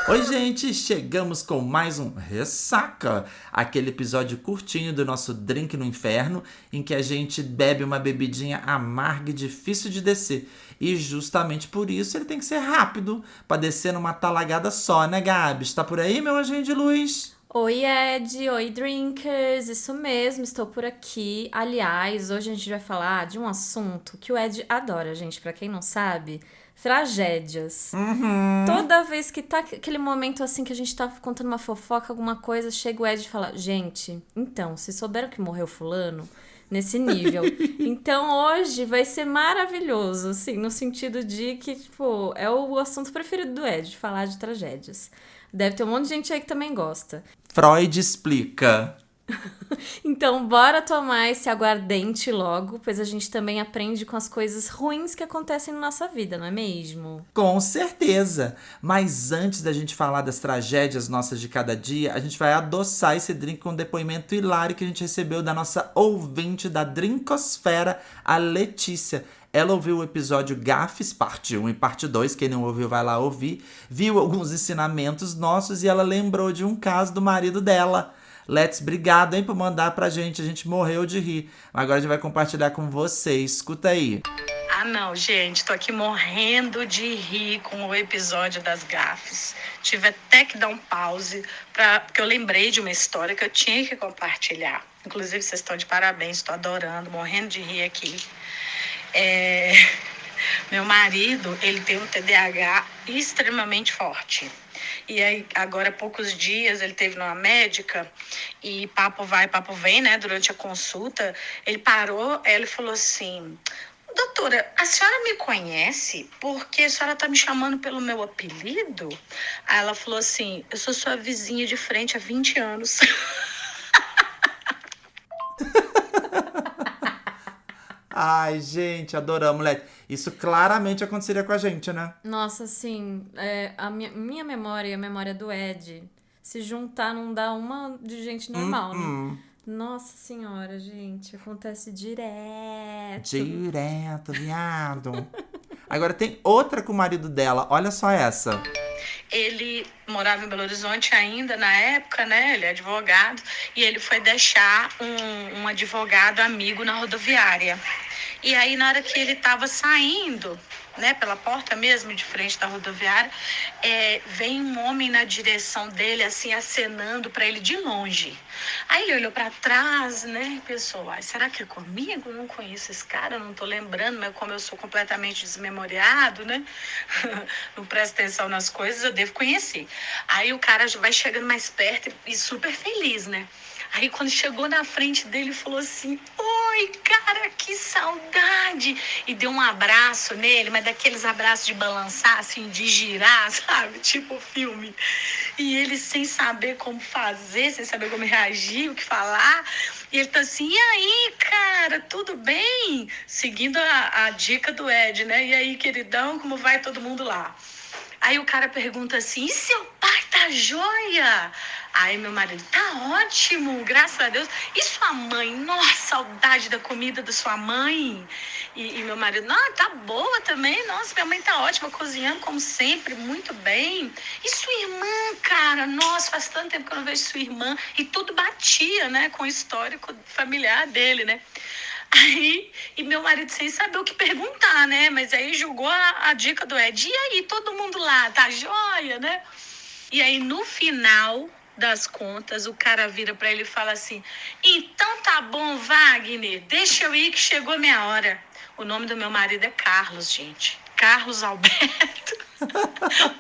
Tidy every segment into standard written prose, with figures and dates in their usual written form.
Oi, gente! Chegamos com mais um Ressaca, aquele episódio curtinho do nosso Drink no Inferno, em que a gente bebe uma bebidinha amarga e difícil de descer. E justamente por isso ele tem que ser rápido, pra descer numa talagada só, né, Gabi? Está por aí, meu anjinho de luz? Oi, Ed. Oi, drinkers. Isso mesmo, estou por aqui. Aliás, hoje a gente vai falar de um assunto que o Ed adora, gente. Pra quem não sabe, tragédias. Uhum. Toda vez que tá aquele momento assim que a gente tá contando uma fofoca, alguma coisa, chega o Ed e fala: Gente, então, vocês souberam que morreu Fulano? Nesse nível. Então hoje vai ser maravilhoso, assim, no sentido de que, tipo, é o assunto preferido do Ed, falar de tragédias. Deve ter um monte de gente aí que também gosta. Freud explica. Então, bora tomar esse aguardente logo, pois a gente também aprende com as coisas ruins que acontecem na nossa vida, não é mesmo? Com certeza! Mas antes da gente falar das tragédias nossas de cada dia, a gente vai adoçar esse drink com um depoimento hilário que a gente recebeu da nossa ouvinte da Drinkosfera, a Letícia. Ela ouviu o episódio Gafes, parte 1 e parte 2. Quem não ouviu, vai lá ouvir. Viu alguns ensinamentos nossos e ela lembrou de um caso do marido dela. Let's, obrigado, hein, por mandar pra gente. A gente morreu de rir. Agora a gente vai compartilhar com vocês. Escuta aí. Ah, não, gente, tô aqui morrendo de rir com o episódio das gafes. Tive até que dar um pause, porque eu lembrei de uma história que eu tinha que compartilhar. Inclusive, vocês estão de parabéns, estou adorando, morrendo de rir aqui. É, Meu marido, ele tem um TDAH extremamente forte. E aí, agora há poucos dias, ele teve numa médica e papo vai, papo vem, né? Durante a consulta, ele parou, ele falou assim: Doutora, a senhora me conhece porque a senhora tá me chamando pelo meu apelido? Aí ela falou assim: eu sou sua vizinha de frente há 20 anos. Ai, gente, adoramos, moleque. Isso claramente aconteceria com a gente, né? Nossa, assim, a minha memória e a memória do Ed se juntar não dá uma de gente normal, né? Hum. Nossa senhora, gente, acontece direto. Direto, viado. Agora tem outra com o marido dela. Olha só essa. Ele morava em Belo Horizonte ainda na época, né? Ele é advogado e ele foi deixar um advogado amigo na rodoviária. E aí, na hora que ele estava saindo, né, pela porta mesmo, de frente da rodoviária, vem um homem na direção dele, assim, acenando para ele de longe. Aí ele olhou para trás, né, e pensou: será que é comigo? Eu não conheço esse cara, não tô lembrando, mas como eu sou completamente desmemoriado, né, não presto atenção nas coisas, eu devo conhecer. Aí o cara vai chegando mais perto e super feliz, né? Aí quando chegou na frente dele, falou assim: oi, cara, que saudade! E deu um abraço nele, mas daqueles abraços de balançar, assim, de girar, sabe? Tipo filme. E ele sem saber como fazer, sem saber como reagir, o que falar. E ele tá assim: e aí, cara, tudo bem? Seguindo a dica do Ed, né? E aí, queridão, como vai todo mundo lá? Aí o cara pergunta assim: e seu pai tá joia? Aí meu marido: tá ótimo, graças a Deus. E sua mãe? Nossa, saudade da comida da sua mãe. E meu marido: não, tá boa também. Nossa, minha mãe tá ótima, cozinhando como sempre, muito bem. E sua irmã, cara? Nossa, faz tanto tempo que eu não vejo sua irmã. E tudo batia, né, com o histórico familiar dele, né? Aí, e meu marido sem saber o que perguntar, né? Mas aí julgou a dica do Ed. E aí, todo mundo lá, tá joia, né? E aí, no final das contas, o cara vira pra ele e fala assim: então tá bom, Wagner, deixa eu ir que chegou minha hora. O nome do meu marido é Carlos, gente. Carlos Alberto.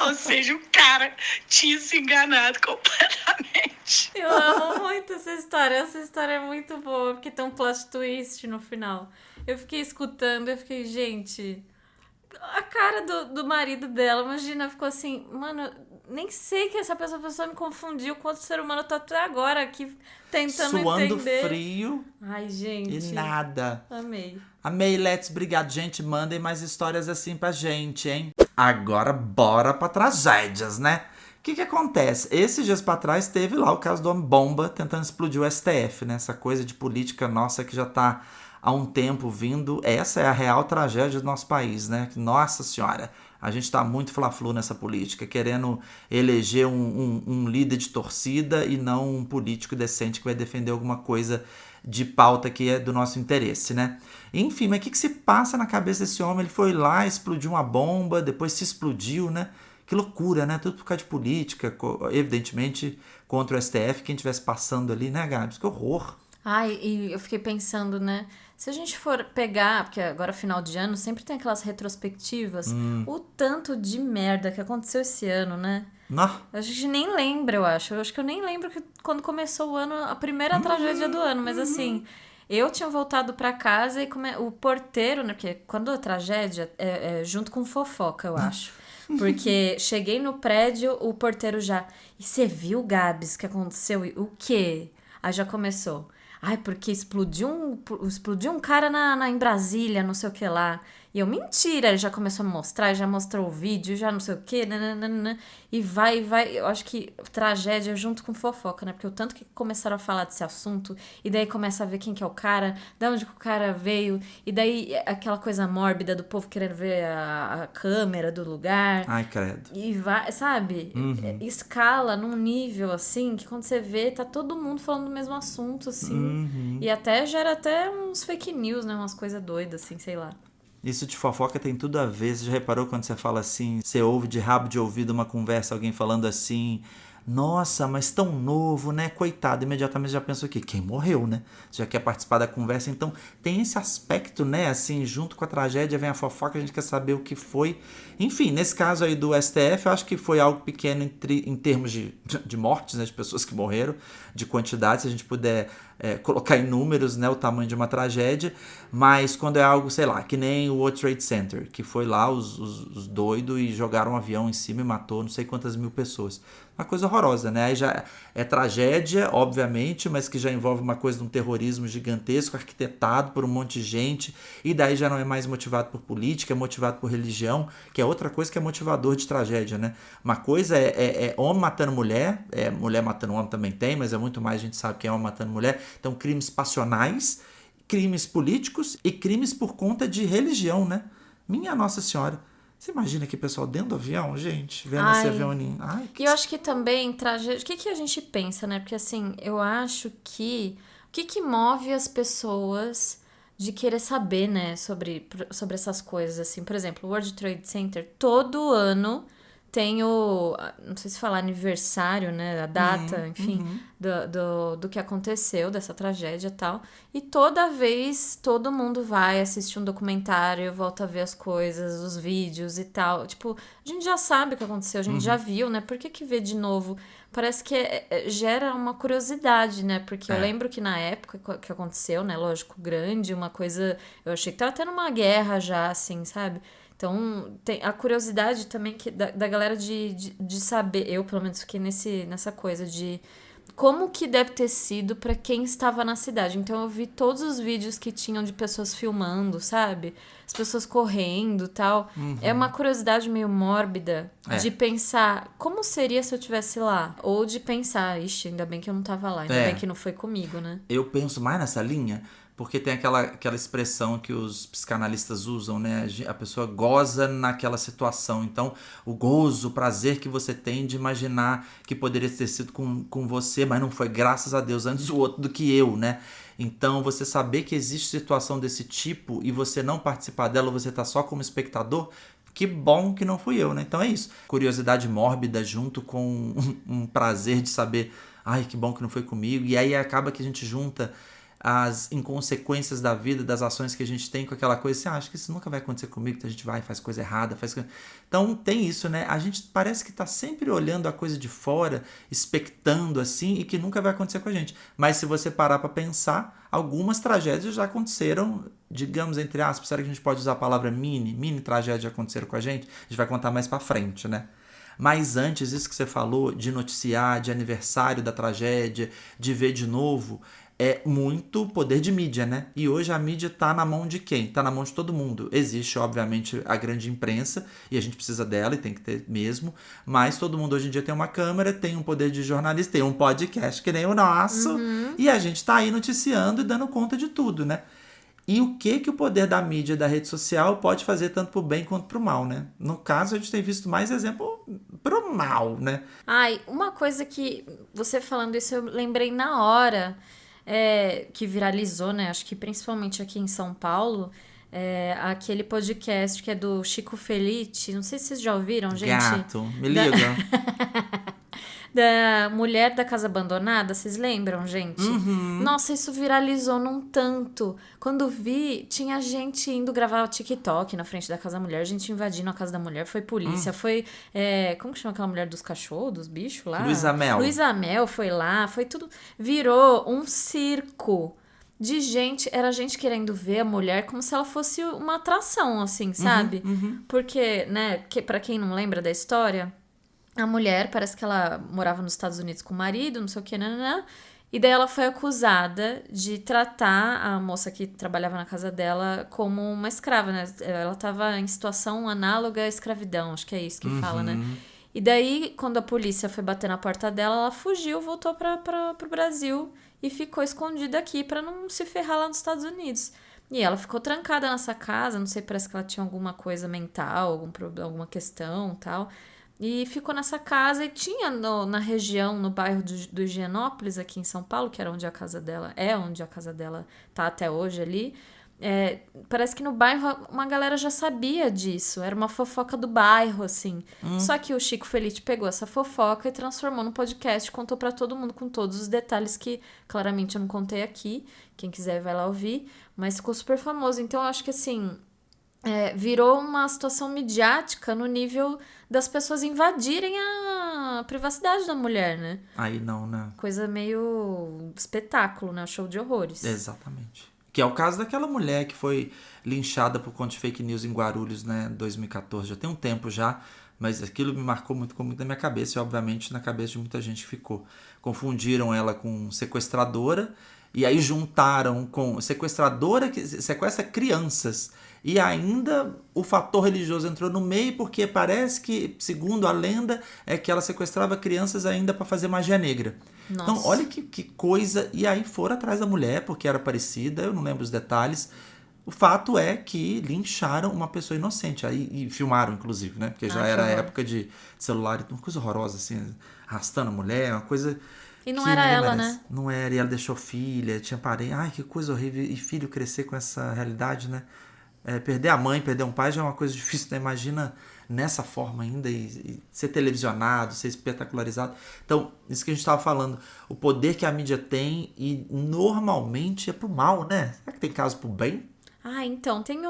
Ou seja, o cara tinha se enganado completamente. Eu amo muito essa história. Essa história é muito boa, porque tem um plot twist no final. Eu fiquei escutando, eu fiquei, gente, a cara do marido dela, imagina, ficou assim, mano, nem sei que essa pessoa me confundiu quanto ser humano eu tô até agora aqui tentando Suando entender. frio Ai, e gente. nada. Amei. Amei, Let's, obrigado, gente. Mandem mais histórias assim pra gente, hein? Agora bora pra tragédias, né? O que acontece? Esses dias pra trás teve lá o caso do homem bomba tentando explodir o STF, né? Essa coisa de política nossa que já tá há um tempo vindo. Essa é a real tragédia do nosso país, né? Nossa Senhora, a gente tá muito fla-flu nessa política, querendo eleger um líder de torcida e não um político decente que vai defender alguma coisa de pauta que é do nosso interesse, né? Enfim, mas o que se passa na cabeça desse homem? Ele foi lá, explodiu uma bomba, depois se explodiu, né? Que loucura, né? Tudo por causa de política, evidentemente contra o STF, quem estivesse passando ali, né, Gabs? Que horror! Ai, e eu fiquei pensando, né? Se a gente for pegar, porque agora final de ano sempre tem aquelas retrospectivas, o tanto de merda que aconteceu esse ano, né? Não. A gente nem lembra, eu acho. Eu acho que eu nem lembro que quando começou o ano, a primeira tragédia do ano, mas assim, eu tinha voltado pra casa e o porteiro, né? Porque quando a tragédia é junto com fofoca, eu acho. Porque cheguei no prédio, o porteiro já. E você viu, Gabs, que aconteceu? O quê? Aí já começou. Ai, porque explodiu um cara em Brasília, não sei o que lá. E eu, mentira, ele já começou a mostrar, já mostrou o vídeo, já não sei o que, nananana, e vai. Eu acho que tragédia junto com fofoca, né? Porque o tanto que começaram a falar desse assunto, e daí começa a ver quem que é o cara, de onde que o cara veio, e daí aquela coisa mórbida do povo querendo ver a câmera do lugar. Ai, credo. E vai, sabe? Escala num nível, assim, que quando você vê, tá todo mundo falando do mesmo assunto, assim. E até gera até uns fake news, né? Umas coisas doidas, assim, sei lá. Isso de fofoca tem tudo a ver. Você já reparou quando você fala assim, você ouve de rabo de ouvido uma conversa, alguém falando assim, nossa, mas tão novo, né? Coitado, imediatamente já pensou aqui, quem morreu, né? Já quer participar da conversa, então tem esse aspecto, né? Assim, junto com a tragédia vem a fofoca, a gente quer saber o que foi. Enfim, nesse caso aí do STF, eu acho que foi algo pequeno em termos de mortes, né? De pessoas que morreram, de quantidade, se a gente puder colocar em números, né? O tamanho de uma tragédia, mas quando é algo, sei lá, que nem o World Trade Center, que foi lá os doidos e jogaram um avião em cima e matou não sei quantas mil pessoas. Uma coisa horrorosa, né? Aí já é tragédia, obviamente, mas que já envolve uma coisa de um terrorismo gigantesco, arquitetado por um monte de gente, e daí já não é mais motivado por política, é motivado por religião, que é outra coisa que é motivador de tragédia, né? Uma coisa é homem matando mulher, mulher matando homem também tem, mas é muito mais, a gente sabe que é homem matando mulher. Então, crimes passionais, crimes políticos e crimes por conta de religião, né? Minha Nossa Senhora. Você imagina que pessoal dentro do avião, gente, vendo esse aviãozinho. E eu acho que também tragédia. O que a gente pensa, né? Porque assim, eu acho que. O que move as pessoas de querer saber, né, sobre essas coisas, assim. Por exemplo, o World Trade Center, todo ano tem o. Não sei se falar aniversário, né? A data, enfim, do que aconteceu, dessa tragédia e tal. E toda vez todo mundo vai assistir um documentário, volta a ver as coisas, os vídeos e tal. Tipo, a gente já sabe o que aconteceu, a gente já viu, né? Por que ver de novo? Parece que gera uma curiosidade, né? Porque eu lembro que na época que aconteceu, né? Lógico, grande, uma coisa. Eu achei que tava tendo uma guerra já, assim, sabe? Então, tem a curiosidade também da galera de saber. Eu, pelo menos, fiquei nessa coisa de como que deve ter sido pra quem estava na cidade. Então, eu vi todos os vídeos que tinham de pessoas filmando, sabe? As pessoas correndo e tal. É uma curiosidade meio mórbida de pensar como seria se eu estivesse lá. Ou de pensar, ixi, ainda bem que eu não tava lá. Ainda bem que não foi comigo, né? Eu penso mais nessa linha. Porque tem aquela expressão que os psicanalistas usam, né? A pessoa goza naquela situação. Então, o gozo, o prazer que você tem de imaginar que poderia ter sido com você, mas não foi, graças a Deus, antes o outro do que eu, né? Então, você saber que existe situação desse tipo e você não participar dela, você tá só como espectador, que bom que não fui eu, né? Então é isso. Curiosidade mórbida junto com um prazer de saber, ai, que bom que não foi comigo. E aí acaba que a gente junta as inconsequências da vida, das ações que a gente tem com aquela coisa, você acha que isso nunca vai acontecer comigo, então a gente vai, faz coisa errada, Então tem isso, né? A gente parece que tá sempre olhando a coisa de fora, expectando assim, e que nunca vai acontecer com a gente. Mas se você parar pra pensar, algumas tragédias já aconteceram, digamos, entre aspas, será que a gente pode usar a palavra mini tragédias já aconteceram com a gente? A gente vai contar mais pra frente, né? Mas antes, isso que você falou, de noticiar, de aniversário da tragédia, de ver de novo, é muito poder de mídia, né? E hoje a mídia tá na mão de quem? Tá na mão de todo mundo. Existe, obviamente, a grande imprensa, e a gente precisa dela, e tem que ter mesmo, mas todo mundo hoje em dia tem uma câmera, tem um poder de jornalista, tem um podcast que nem o nosso, e a gente tá aí noticiando e dando conta de tudo, né? E o que o poder da mídia e da rede social pode fazer tanto pro bem quanto pro mal, né? No caso, a gente tem visto mais exemplo pro mal, né? Ai, uma coisa que você falando isso, eu lembrei na hora, que viralizou, né? Acho que principalmente aqui em São Paulo, aquele podcast que é do Chico Felitti. Não sei se vocês já ouviram, gente. Gato, me liga. Da mulher da casa abandonada, vocês lembram, gente? Uhum. Nossa, isso viralizou num tanto. Quando vi, tinha gente indo gravar o TikTok na frente da casa da mulher, gente invadindo a casa da mulher, foi polícia, foi... como que chama aquela mulher dos cachorros, dos bichos lá? Luísa Mel. Luísa Mel foi lá, foi tudo... Virou um circo de gente, era gente querendo ver a mulher como se ela fosse uma atração, assim, sabe? Porque, né, pra quem não lembra da história... A mulher, parece que ela morava nos Estados Unidos com o marido, não sei o que, nananã. E daí ela foi acusada de tratar a moça que trabalhava na casa dela como uma escrava, né? Ela estava em situação análoga à escravidão, acho que é isso que fala, né? E daí, quando a polícia foi bater na porta dela, ela fugiu, voltou pro Brasil e ficou escondida aqui para não se ferrar lá nos Estados Unidos. E ela ficou trancada nessa casa, não sei, parece que ela tinha alguma coisa mental, alguma questão e tal... E ficou nessa casa e tinha na região, no bairro do Higienópolis, aqui em São Paulo, que era onde a casa dela tá até hoje ali. Parece que no bairro uma galera já sabia disso, era uma fofoca do bairro, assim. Só que o Chico Felitti pegou essa fofoca e transformou no podcast, contou pra todo mundo com todos os detalhes que claramente eu não contei aqui. Quem quiser vai lá ouvir, mas ficou super famoso. Então eu acho que assim... virou uma situação midiática no nível das pessoas invadirem a privacidade da mulher, né? Aí não, né? Coisa meio espetáculo, né? Show de horrores. Exatamente. Que é o caso daquela mulher que foi linchada por conta de fake news em Guarulhos, né? 2014. Já tem um tempo já, mas aquilo me marcou muito, ficou muito na minha cabeça e, obviamente, na cabeça de muita gente que ficou. Confundiram ela com sequestradora e aí juntaram com sequestradora que sequestra crianças. E ainda o fator religioso entrou no meio, porque parece que, segundo a lenda, é que ela sequestrava crianças ainda para fazer magia negra. Nossa. Então, olha que coisa. E aí foram atrás da mulher, porque era parecida, eu não lembro os detalhes. O fato é que lincharam uma pessoa inocente. Aí, e filmaram, inclusive, né? Porque já era a época de celular, uma coisa horrorosa, assim, arrastando a mulher, uma coisa... E não era ela, merece. né? Não era, e ela deixou filha, tinha parente. Ai, que coisa horrível. E filho crescer com essa realidade, né? Perder a mãe, perder um pai já é uma coisa difícil, né? Imagina nessa forma ainda e ser televisionado, ser espetacularizado. Então, isso que a gente estava falando, o poder que a mídia tem e normalmente é pro mal, né? Será que tem caso pro bem? Então, tem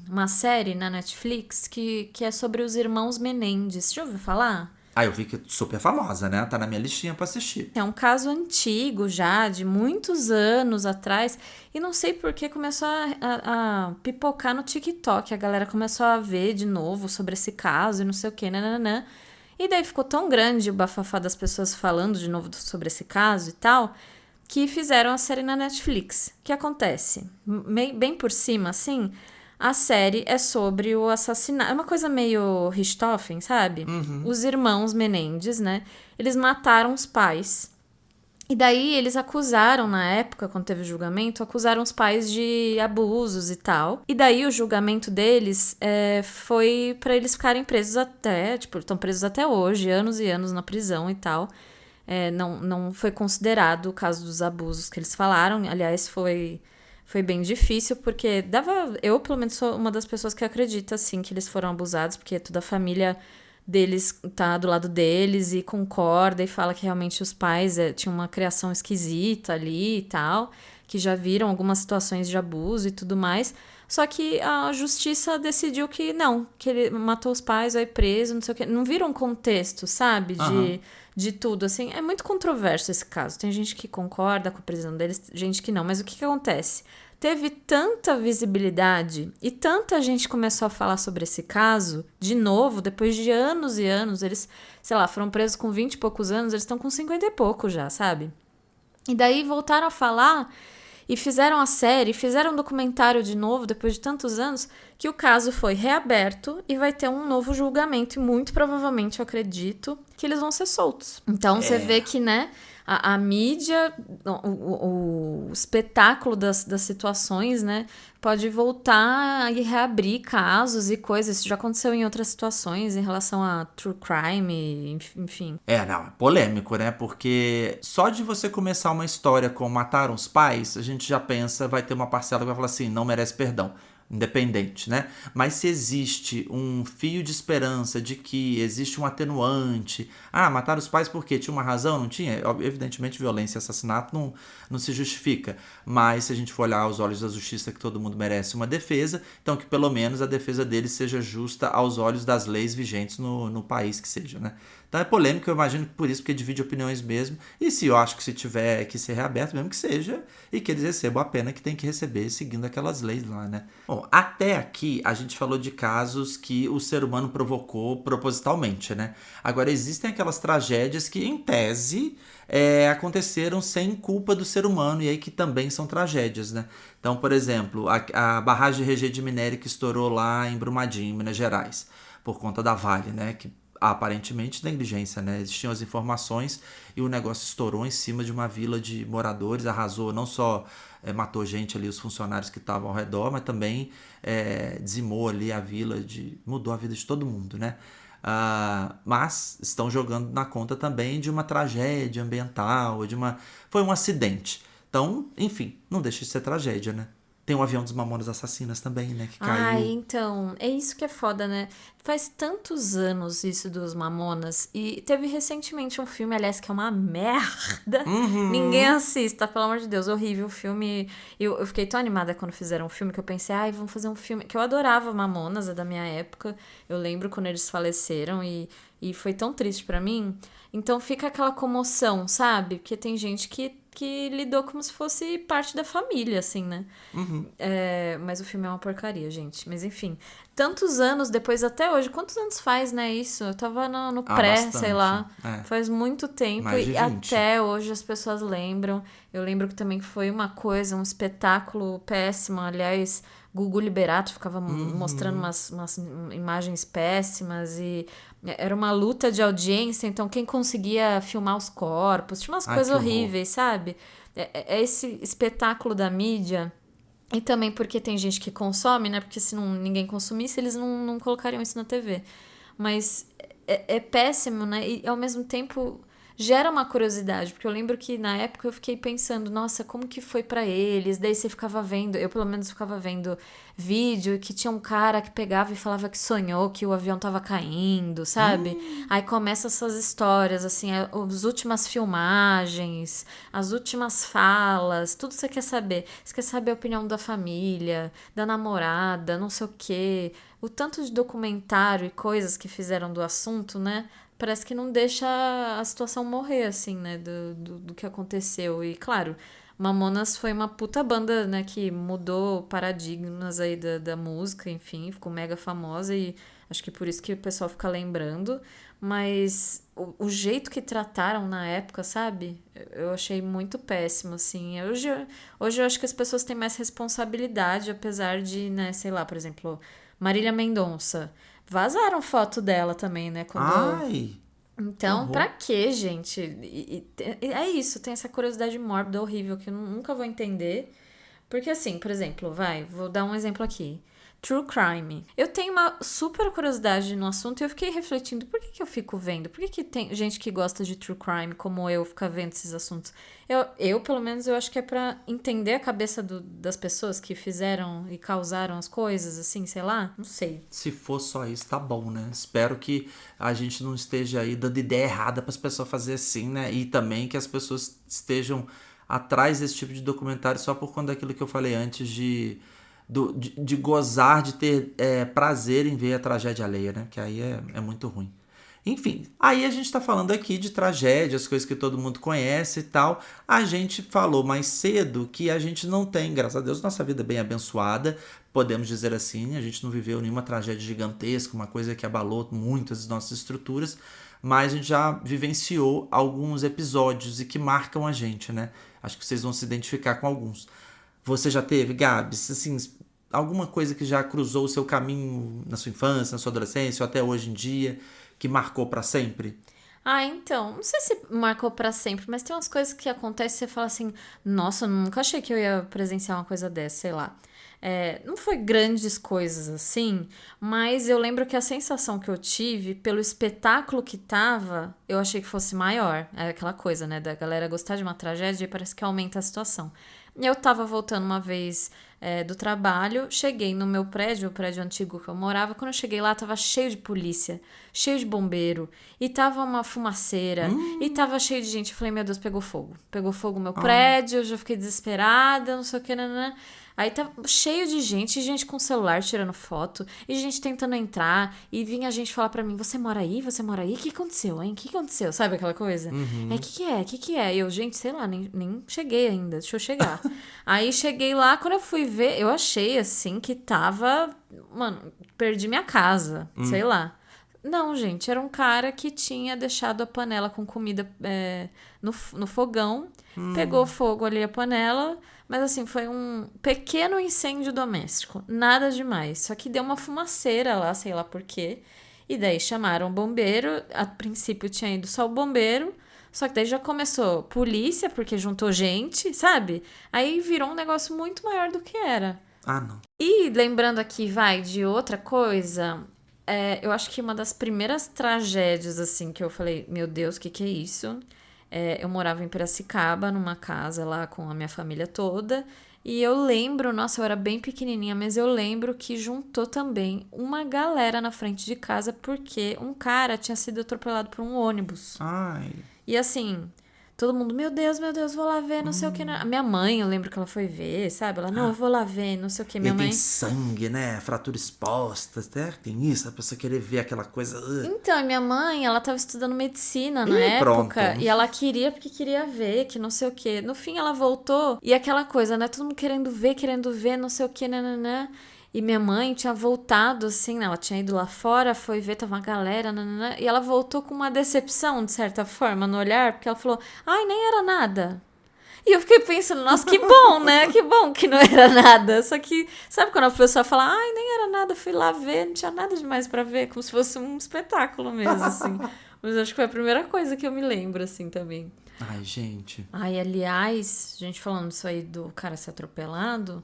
uma série na Netflix que é sobre os irmãos Menendez. Já ouviu falar? Eu vi que é super famosa, né? Tá na minha listinha pra assistir. É um caso antigo já, de muitos anos atrás. E não sei por que começou a pipocar no TikTok. A galera começou a ver de novo sobre esse caso e não sei o que, nananã. E daí ficou tão grande o bafafá das pessoas falando de novo sobre esse caso e tal, que fizeram a série na Netflix. O que acontece? Bem por cima, assim... A série é sobre o assassinato. É uma coisa meio Richthofen, sabe? Os irmãos Menendez, né? Eles mataram os pais. E daí eles acusaram, na época, quando teve o julgamento, acusaram os pais de abusos e tal. E daí o julgamento deles foi pra eles ficarem presos até... Tipo, estão presos até hoje, anos e anos na prisão e tal. Não foi considerado o caso dos abusos que eles falaram. Aliás, foi bem difícil, porque eu, pelo menos, sou uma das pessoas que acredita, assim, que eles foram abusados, porque toda a família deles tá do lado deles e concorda e fala que realmente os pais tinham uma criação esquisita ali e tal, que já viram algumas situações de abuso e tudo mais. Só que a justiça decidiu que não, que ele matou os pais, vai preso, não sei o quê. Não viram um contexto, sabe? De tudo, assim. É muito controverso esse caso. Tem gente que concorda com a prisão deles, gente que não. Mas o que acontece? Teve tanta visibilidade e tanta gente começou a falar sobre esse caso, de novo, depois de anos e anos. Eles, sei lá, foram presos com 20 e poucos anos, eles estão com 50 e pouco já, sabe? E daí voltaram a falar... E fizeram a série, fizeram um documentário de novo, depois de tantos anos, que o caso foi reaberto e vai ter um novo julgamento. E muito provavelmente, eu acredito, que eles vão ser soltos. Então você vê que, né, a mídia, o espetáculo das situações, né, pode voltar e reabrir casos e coisas. Isso já aconteceu em outras situações em relação a true crime, enfim. Não, é polêmico, né? Porque só de você começar uma história com mataram os pais, a gente já pensa, vai ter uma parcela que vai falar assim, não merece perdão. Independente, né? Mas se existe um fio de esperança de que existe um atenuante, mataram os pais porque tinha uma razão, não tinha? Evidentemente, violência e assassinato não se justifica, mas se a gente for olhar aos olhos da justiça, que todo mundo merece uma defesa, então que pelo menos a defesa deles seja justa aos olhos das leis vigentes no país que seja, né? Então é polêmico, eu imagino que por isso, porque divide opiniões mesmo, e se eu acho que se tiver que ser reaberto, mesmo que seja, e que eles recebam a pena que tem que receber seguindo aquelas leis lá, né? Bom, até aqui a gente falou de casos que o ser humano provocou propositalmente, né? Agora, existem aquelas tragédias que, em tese, aconteceram sem culpa do ser humano, e aí que também são tragédias, né? Então, por exemplo, a barragem de rejeito de minério que estourou lá em Brumadinho, em Minas Gerais, por conta da Vale, né? Que aparentemente negligência, né? Existiam as informações e o negócio estourou em cima de uma vila de moradores, arrasou, não só matou gente ali, os funcionários que estavam ao redor, mas também dizimou ali a vila, mudou a vida de todo mundo, né? Mas estão jogando na conta também de uma tragédia ambiental, foi um acidente. Então, enfim, não deixa de ser tragédia, né? Tem o avião dos Mamonas Assassinas também, né? Que caiu. Então, é isso que é foda, né? Faz tantos anos isso dos Mamonas. E teve recentemente um filme, aliás, que é uma merda. Ninguém assista, pelo amor de Deus. Horrível o filme. Eu fiquei tão animada quando fizeram um filme que eu pensei, vamos fazer um filme. Que eu adorava Mamonas, é da minha época. Eu lembro quando eles faleceram e foi tão triste pra mim. Então fica aquela comoção, sabe? Porque tem gente que lidou como se fosse parte da família, assim, né? Mas o filme é uma porcaria, gente. Mas enfim, tantos anos depois, até hoje, quantos anos faz, né, isso? Eu tava no pré, bastante. sei lá. Faz muito tempo. Mais de 20. Até hoje as pessoas lembram. Eu lembro que também foi uma coisa, um espetáculo péssimo. Aliás, Gugu Liberato ficava mostrando umas imagens péssimas e era uma luta de audiência, então quem conseguia filmar os corpos, tinha umas coisas horríveis, sabe? É esse espetáculo da mídia, e também porque tem gente que consome, né? Porque se ninguém consumisse, eles não colocariam isso na TV. Mas é péssimo, né? E ao mesmo tempo gera uma curiosidade, porque eu lembro que na época eu fiquei pensando, nossa, como que foi pra eles? Daí você ficava vendo, eu pelo menos ficava vendo vídeo que tinha um cara que pegava e falava que sonhou que o avião tava caindo, sabe? Aí começam essas histórias, assim, as últimas filmagens, as últimas falas, tudo você quer saber. Você quer saber a opinião da família, da namorada, não sei o quê. O tanto de documentário e coisas que fizeram do assunto, né? Parece que não deixa a situação morrer, assim, né, do que aconteceu. E, claro, Mamonas foi uma puta banda, né, que mudou paradigmas aí da música, enfim, ficou mega famosa e acho que por isso que o pessoal fica lembrando. Mas o jeito que trataram na época, sabe, eu achei muito péssimo, assim. Hoje eu acho que as pessoas têm mais responsabilidade, apesar de, né, sei lá, por exemplo, Marília Mendonça. Vazaram foto dela também, né? Então, pra quê, gente? É isso, tem essa curiosidade mórbida horrível que eu nunca vou entender. Porque assim, por exemplo, vou dar um exemplo aqui. True crime. Eu tenho uma super curiosidade no assunto e eu fiquei refletindo, por que eu fico vendo? Por que tem gente que gosta de true crime como eu fica vendo esses assuntos? Eu pelo menos, eu acho que é pra entender a cabeça das pessoas que fizeram e causaram as coisas, assim, sei lá, não sei. Se for só isso, tá bom, né? Espero que a gente não esteja aí dando ideia errada para as pessoas fazer assim, né? E também que as pessoas estejam atrás desse tipo de documentário só por conta daquilo que eu falei antes de gozar, de ter prazer em ver a tragédia alheia, né? Que aí é muito ruim. Enfim, aí a gente tá falando aqui de tragédias, coisas que todo mundo conhece e tal. A gente falou mais cedo que a gente não tem, graças a Deus, nossa vida é bem abençoada, podemos dizer assim, a gente não viveu nenhuma tragédia gigantesca, uma coisa que abalou muitas das nossas estruturas, mas a gente já vivenciou alguns episódios e que marcam a gente, né? Acho que vocês vão se identificar com alguns. Você já teve, Gabs, assim, alguma coisa que já cruzou o seu caminho na sua infância, na sua adolescência ou até hoje em dia, que marcou pra sempre? Ah, então, não sei se marcou pra sempre, mas tem umas coisas que acontecem e você fala assim, nossa, eu nunca achei que eu ia presenciar uma coisa dessa, sei lá. Não foi grandes coisas assim, mas eu lembro que a sensação que eu tive pelo espetáculo que tava, eu achei que fosse maior. É aquela coisa, né, da galera gostar de uma tragédia e parece que aumenta a situação. Eu tava voltando uma vez do trabalho, cheguei no meu prédio, o prédio antigo que eu morava. Quando eu cheguei lá, tava cheio de polícia, cheio de bombeiro, e tava uma fumaceira, e tava cheio de gente. Eu falei, meu Deus, pegou fogo. Pegou fogo o meu prédio, eu já fiquei desesperada, não sei o que, nanã. Aí tá cheio de gente com celular tirando foto, e gente tentando entrar, e vinha gente falar pra mim, você mora aí? Você mora aí? O que aconteceu, hein? O que aconteceu? Sabe aquela coisa? O que é? O que é? E eu, gente, sei lá, nem cheguei ainda, deixa eu chegar. Aí cheguei lá, quando eu fui ver, eu achei, assim, que tava... Mano, perdi minha casa, sei lá. Não, gente, era um cara que tinha deixado a panela com comida no fogão, pegou fogo ali a panela, mas assim, foi um pequeno incêndio doméstico, nada demais, só que deu uma fumaceira lá, sei lá por quê, e daí chamaram o bombeiro, a princípio tinha ido só o bombeiro, só que daí já começou polícia, porque juntou gente, sabe? Aí virou um negócio muito maior do que era. Ah, não. E lembrando aqui, de outra coisa, eu acho que uma das primeiras tragédias, assim, que eu falei, meu Deus, o que é isso? Eu morava em Piracicaba, numa casa lá com a minha família toda, e eu lembro, nossa, eu era bem pequenininha, mas eu lembro que juntou também uma galera na frente de casa porque um cara tinha sido atropelado por um ônibus. Ai. E assim... Todo mundo, meu Deus, vou lá ver, não sei o que. A minha mãe, eu lembro que ela foi ver, sabe? Ela, não, eu vou lá ver, não sei o que. Minha E mãe... tem sangue, né? Fratura exposta, até tem isso, a pessoa querer ver aquela coisa. Então, minha mãe, ela tava estudando medicina na Pronto. época. E ela queria, porque queria ver, que não sei o que. No fim, ela voltou. E aquela coisa, né? Todo mundo querendo ver, não sei o que, nananã. E minha mãe tinha voltado, assim, né? Ela tinha ido lá fora, foi ver, tava uma galera, nananã. E ela voltou com uma decepção, de certa forma, no olhar. Porque ela falou, ai, nem era nada. E eu fiquei pensando, nossa, que bom, né? Que bom que não era nada. Só que, sabe quando a pessoa fala, ai, nem era nada, fui lá ver, não tinha nada demais pra ver, como se fosse um espetáculo mesmo, assim. Mas acho que foi a primeira coisa que eu me lembro, assim, também. Ai, gente. Ai, aliás, a gente falando isso aí do cara ser atropelado,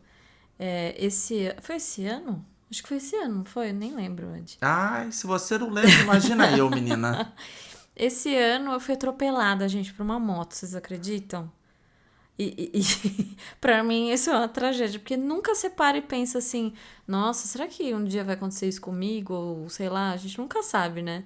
foi esse ano? Acho que foi esse ano, não foi? Eu nem lembro onde. Ai, se você não lembra, imagina eu, menina. Esse ano eu fui atropelada, gente, por uma moto, vocês acreditam? E pra mim isso é uma tragédia, porque nunca você para e pensa assim, nossa, será que um dia vai acontecer isso comigo? Ou sei lá, a gente nunca sabe, né?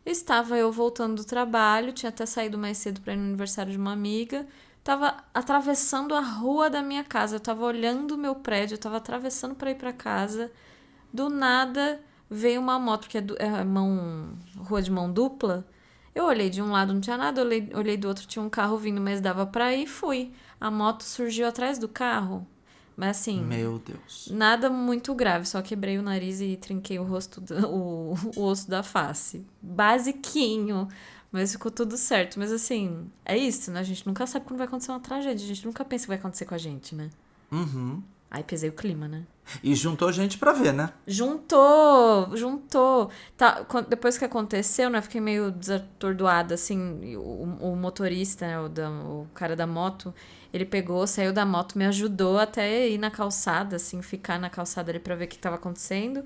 Estava eu voltando do trabalho, tinha até saído mais cedo para ir no aniversário de uma amiga, tava atravessando a rua da minha casa, eu tava olhando o meu prédio, eu tava atravessando para ir para casa, do nada veio uma moto, que rua de mão dupla. Eu olhei de um lado, não tinha nada, olhei do outro, tinha um carro vindo, mas dava pra ir e fui. A moto surgiu atrás do carro, mas assim, Meu Deus. nada muito grave, só quebrei o nariz e trinquei o rosto, o osso da face. Basiquinho, mas ficou tudo certo. Mas assim, é isso, né? A gente nunca sabe quando vai acontecer uma tragédia, a gente nunca pensa que vai acontecer com a gente, né? Uhum. Aí pesei o clima, né? E juntou gente pra ver, né? Juntou. Tá, depois que aconteceu, né? Fiquei meio desatordoada, assim. O motorista, né, o cara da moto, ele pegou, saiu da moto, me ajudou até ir na calçada, assim, ficar na calçada ali pra ver o que tava acontecendo.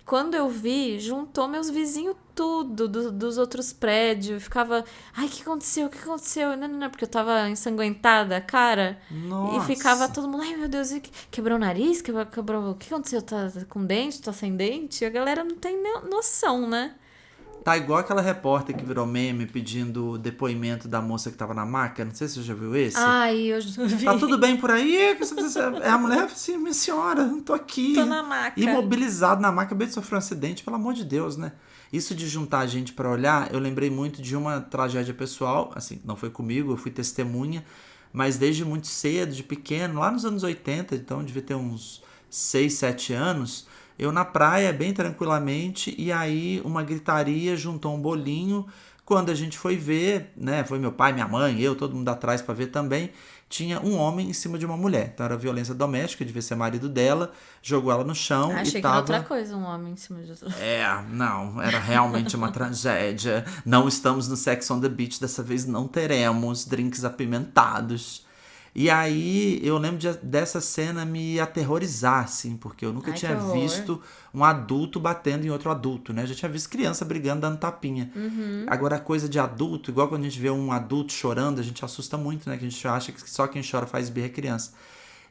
Quando eu vi, juntou meus vizinhos tudo, dos outros prédios. Ficava, ai, o que aconteceu? O que aconteceu? Não, porque eu tava ensanguentada, cara. Nossa. E ficava todo mundo, ai, meu Deus, quebrou o nariz? Quebrou, o que aconteceu? Tá com dente? Tá sem dente? A galera não tem noção, né? Tá igual aquela repórter que virou meme pedindo o depoimento da moça que tava na maca. Não sei se você já viu esse. Ai, eu já vi. Tá tudo bem por aí? É a mulher assim, minha senhora, não tô aqui. Tô na maca. Imobilizado na maca, acabei de sofrer um acidente, pelo amor de Deus, né? Isso de juntar a gente pra olhar, eu lembrei muito de uma tragédia pessoal, assim, não foi comigo, eu fui testemunha, mas desde muito cedo, de pequeno, lá nos anos 80, então devia ter uns 6, 7 anos, eu na praia, bem tranquilamente, e aí uma gritaria juntou um bolinho Quando a gente foi ver, né, foi meu pai, minha mãe, eu, todo mundo atrás pra ver também, tinha um homem em cima de uma mulher. Então era violência doméstica, devia ser marido dela, jogou ela no chão Achei e que era tava... outra coisa, um homem em cima de outro. Não, era realmente uma tragédia. Não estamos no Sex on the Beach, dessa vez não teremos drinks apimentados. E aí eu lembro dessa cena me aterrorizar, assim, porque eu nunca Ai, tinha que horror. visto um adulto batendo em outro adulto, né? Eu já tinha visto criança brigando, dando tapinha. Agora, a coisa de adulto, igual quando a gente vê um adulto chorando, a gente assusta muito, né? Que a gente acha que só quem chora faz birra é criança.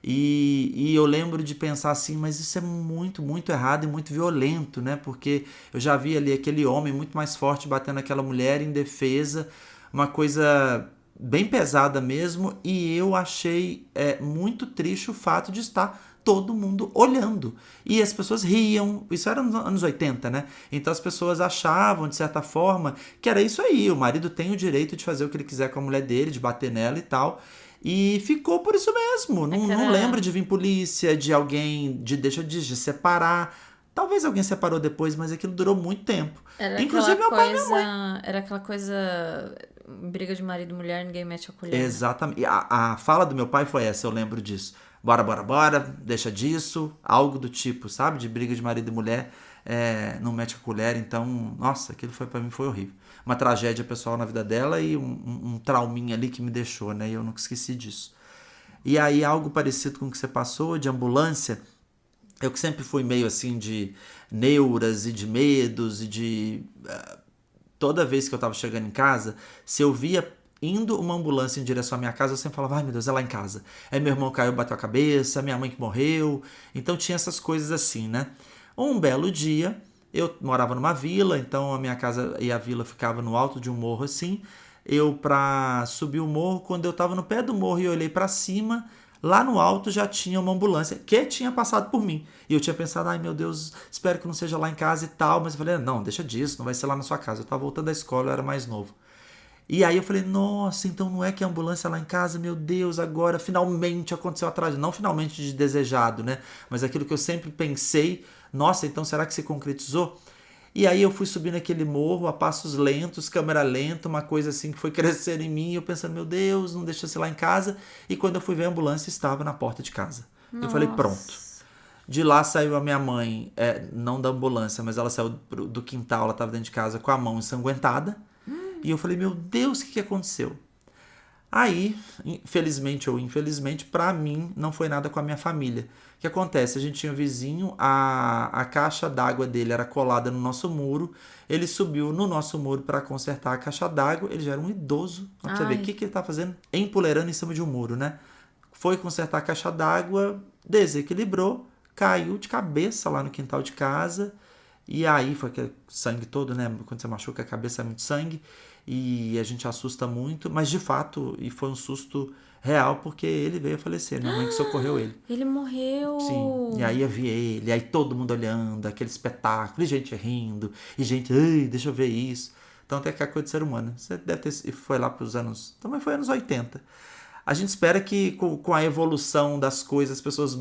E eu lembro de pensar assim, mas isso é muito, muito errado e muito violento, né? Porque eu já vi ali aquele homem muito mais forte batendo aquela mulher em defesa, uma coisa bem pesada mesmo, e eu achei muito triste o fato de estar todo mundo olhando. E as pessoas riam, isso era nos anos 80, né? Então as pessoas achavam, de certa forma, que era isso aí, o marido tem o direito de fazer o que ele quiser com a mulher dele, de bater nela e tal. E ficou por isso mesmo. Não lembro de vir polícia, de alguém, de separar. Talvez alguém separou depois, mas aquilo durou muito tempo. Inclusive meu pai e minha mãe. Era aquela coisa. Briga de marido e mulher, ninguém mete a colher. Né? Exatamente. E a fala do meu pai foi essa, eu lembro disso. Bora, bora, bora, deixa disso. Algo do tipo, sabe? De briga de marido e mulher, não mete a colher. Então, nossa, aquilo pra mim foi horrível. Uma tragédia pessoal na vida dela e um trauminha ali que me deixou, né? E eu nunca esqueci disso. E aí, algo parecido com o que você passou, de ambulância, eu que sempre fui meio assim de neuras e de medos e de... toda vez que eu tava chegando em casa, se eu via indo uma ambulância em direção à minha casa, eu sempre falava, ai meu Deus, é lá em casa. Aí meu irmão caiu, bateu a cabeça, minha mãe que morreu. Então tinha essas coisas assim, né? Um belo dia, eu morava numa vila, então a minha casa e a vila ficava no alto de um morro assim. Eu, pra subir o morro, quando eu tava no pé do morro e eu olhei pra cima, lá no alto já tinha uma ambulância que tinha passado por mim. E eu tinha pensado, ai meu Deus, espero que não seja lá em casa e tal. Mas eu falei, não, deixa disso, não vai ser lá na sua casa. Eu tava voltando da escola, eu era mais novo. E aí eu falei, nossa, então não é que a ambulância é lá em casa, meu Deus, agora finalmente aconteceu a tragédia. Não finalmente de desejado, né? Mas aquilo que eu sempre pensei, nossa, então será que se concretizou? E aí eu fui subindo aquele morro a passos lentos, câmera lenta, uma coisa assim que foi crescendo em mim. Eu pensando, meu Deus, não deixa ser lá em casa. E quando eu fui ver a ambulância, estava na porta de casa. Nossa. Eu falei, pronto. De lá saiu a minha mãe, não da ambulância, mas ela saiu do quintal, ela estava dentro de casa com a mão ensanguentada. E eu falei, meu Deus, o que aconteceu? Aí, felizmente ou infelizmente, pra mim, não foi nada com a minha família. O que acontece? A gente tinha um vizinho, a caixa d'água dele era colada no nosso muro, ele subiu no nosso muro para consertar a caixa d'água, ele já era um idoso, pra você ver o que ele tá fazendo? Empoleirando em cima de um muro, né? Foi consertar a caixa d'água, desequilibrou, caiu de cabeça lá no quintal de casa, e aí foi aquele sangue todo, né? Quando você machuca a cabeça é muito sangue, e a gente assusta muito, mas de fato, e foi um susto real, porque ele veio a falecer, minha mãe que socorreu ele. Ele morreu! Sim, e aí eu vi ele, aí todo mundo olhando, aquele espetáculo, e gente rindo, e gente, ai, deixa eu ver isso. Então tem aquela coisa de ser humano. Você deve ter, foi lá pros anos, também foi anos 80. A gente espera que com a evolução das coisas as pessoas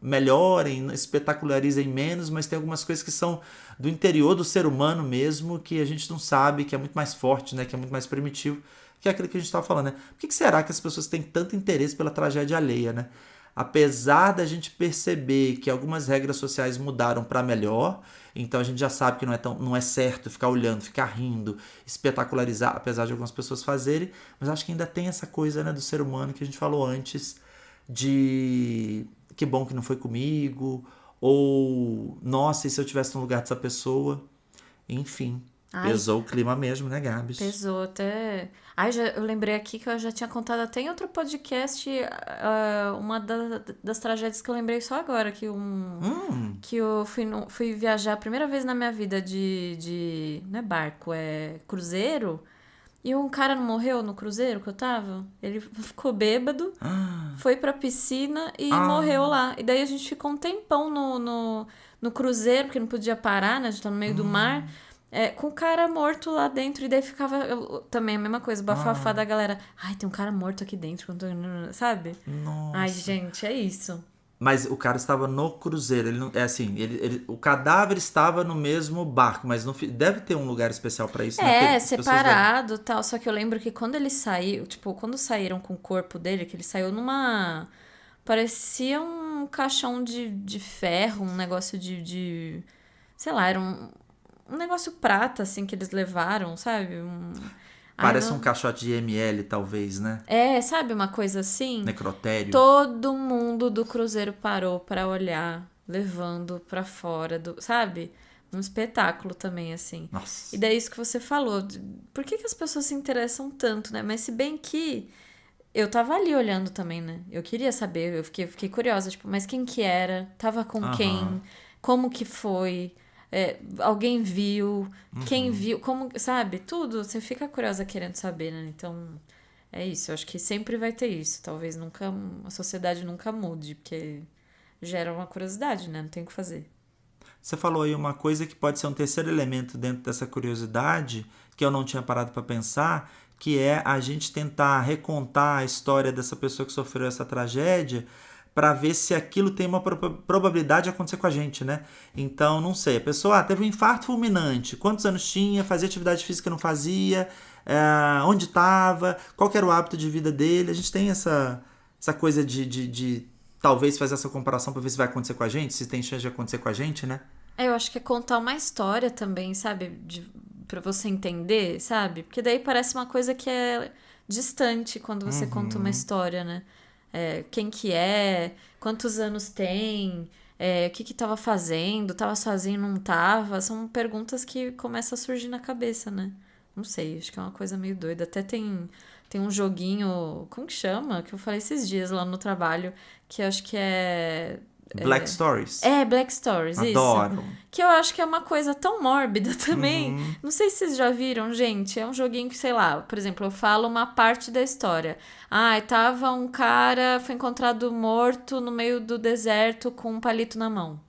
melhorem, espetacularizem menos, mas tem algumas coisas que são do interior do ser humano mesmo, que a gente não sabe, que é muito mais forte, né? Que é muito mais primitivo, que é aquilo que a gente estava falando, né? Por que será que as pessoas têm tanto interesse pela tragédia alheia, né? Apesar da gente perceber que algumas regras sociais mudaram para melhor, então a gente já sabe que não é certo ficar olhando, ficar rindo, espetacularizar, apesar de algumas pessoas fazerem, mas acho que ainda tem essa coisa, né, do ser humano que a gente falou antes, de que bom que não foi comigo, ou nossa, e se eu tivesse no lugar dessa pessoa? Enfim. Ai, pesou o clima mesmo, né, Gabs? pesou até... Ai, eu lembrei aqui que eu já tinha contado até em outro podcast uma das tragédias que eu lembrei só agora, que eu fui viajar a primeira vez na minha vida de não é barco, é cruzeiro, e um cara não morreu no cruzeiro que eu tava? Ele ficou bêbado, foi pra piscina e morreu lá. E daí a gente ficou um tempão no cruzeiro, porque não podia parar, né? A gente tá no meio do mar. Com o cara morto lá dentro, e daí ficava também a mesma coisa, o bafafá da galera. Ai, tem um cara morto aqui dentro, sabe? Nossa. Ai, gente, é isso. Mas o cara estava no cruzeiro, ele não, é assim, o cadáver estava no mesmo barco, mas não, deve ter um lugar especial pra isso, né? Porque as pessoas separado e tal. Só que eu lembro que quando ele saiu, tipo, quando saíram com o corpo dele, que ele saiu numa... Parecia um caixão de ferro, um negócio de sei lá, era um negócio prata, assim, que eles levaram, sabe? Parece um caixote de ml, talvez, né? Sabe, uma coisa assim? Necrotério. Todo mundo do cruzeiro parou pra olhar, levando pra fora, sabe? Um espetáculo também, assim. Nossa. E daí isso que você falou, por que as pessoas se interessam tanto, né? Mas se bem que eu tava ali olhando também, né? Eu queria saber, eu fiquei curiosa, tipo, mas quem que era? Tava com quem? Como que foi? Alguém viu? Quem viu? Como, sabe? Tudo. Você fica curiosa querendo saber, né? Então, é isso. Eu acho que sempre vai ter isso. Talvez a sociedade nunca mude, porque gera uma curiosidade, né? Não tem o que fazer. Você falou aí uma coisa que pode ser um terceiro elemento dentro dessa curiosidade, que eu não tinha parado para pensar, que é a gente tentar recontar a história dessa pessoa que sofreu essa tragédia para ver se aquilo tem uma probabilidade de acontecer com a gente, né? Então, não sei, a pessoa teve um infarto fulminante, quantos anos tinha, fazia atividade física, não fazia, onde estava, qual que era o hábito de vida dele. A gente tem essa coisa de talvez fazer essa comparação para ver se vai acontecer com a gente, se tem chance de acontecer com a gente, né? Eu acho que é contar uma história também, sabe? Pra você entender, sabe? Porque daí parece uma coisa que é distante quando você conta uma história, né? Quem que é, quantos anos tem, o que tava fazendo, tava sozinho, não tava. São perguntas que começam a surgir na cabeça, né? Não sei, acho que é uma coisa meio doida. Até tem um joguinho, como que chama? Que eu falei esses dias lá no trabalho, que eu acho que é... Black Stories. Black Stories, Adoro. isso. Que eu acho que é uma coisa tão mórbida também. Não sei se vocês já viram, gente. É um joguinho que, sei lá, por exemplo, eu falo uma parte da história. Tava um cara, foi encontrado morto no meio do deserto com um palito na mão.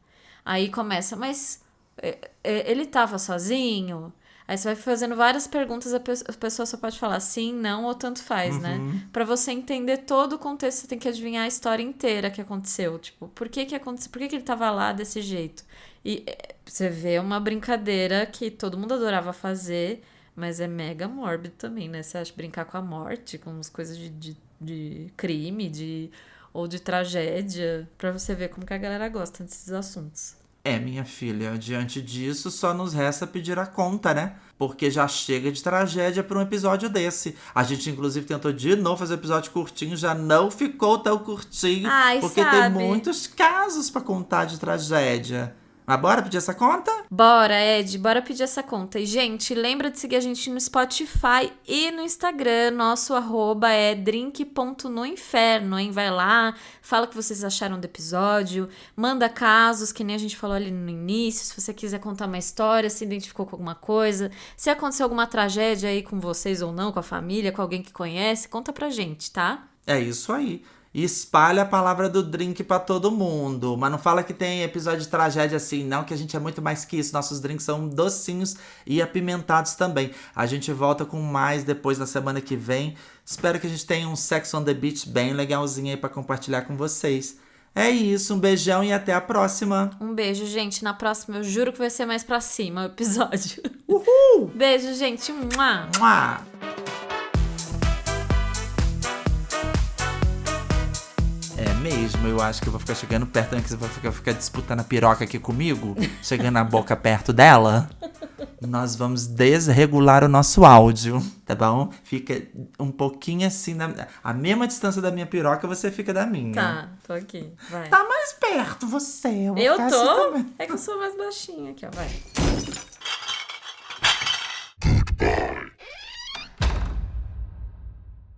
Aí começa, mas ele tava sozinho? Aí você vai fazendo várias perguntas, a pessoa só pode falar sim, não ou tanto faz, né? Pra você entender todo o contexto, você tem que adivinhar a história inteira que aconteceu. Tipo, por que aconteceu? Por que ele tava lá desse jeito? E você vê uma brincadeira que todo mundo adorava fazer, mas é mega mórbido também, né? Você acha brincar com a morte, com as coisas de crime, ou de tragédia, pra você ver como que a galera gosta desses assuntos. Minha filha, diante disso só nos resta pedir a conta, né? Porque já chega de tragédia para um episódio desse. A gente, inclusive, tentou de novo fazer um episódio curtinho, já não ficou tão curtinho. Porque sabe? tem muitos casos para contar de tragédia. Mas bora pedir essa conta? Bora, Ed, bora pedir essa conta. E, gente, lembra de seguir a gente no Spotify e no Instagram. Nosso @ é drink.noinferno, hein? Vai lá, fala o que vocês acharam do episódio, manda casos, que nem a gente falou ali no início. Se você quiser contar uma história, se identificou com alguma coisa, se aconteceu alguma tragédia aí com vocês ou não, com a família, com alguém que conhece, conta pra gente, tá? É isso aí. E espalha a palavra do drink pra todo mundo. Mas não fala que tem episódio de tragédia assim, não, que a gente é muito mais que isso. Nossos drinks são docinhos e apimentados também. A gente volta com mais depois na semana que vem. Espero que a gente tenha um Sex on the Beach bem legalzinho aí pra compartilhar com vocês. É isso, um beijão e até a próxima. Um beijo, gente. Na próxima eu juro que vai ser mais pra cima o episódio. Uhul! Beijo, gente. Mua! Mua! Mesmo, eu acho que eu vou ficar chegando perto, né? Que você vai ficar disputando a piroca aqui comigo, chegando a boca perto dela. Nós vamos desregular o nosso áudio, tá bom? Fica um pouquinho assim, a mesma distância da minha piroca, você fica da minha. Tá, tô aqui, vai. Tá mais perto você. Eu tô? Assim também. É que eu sou mais baixinha aqui, ó, vai.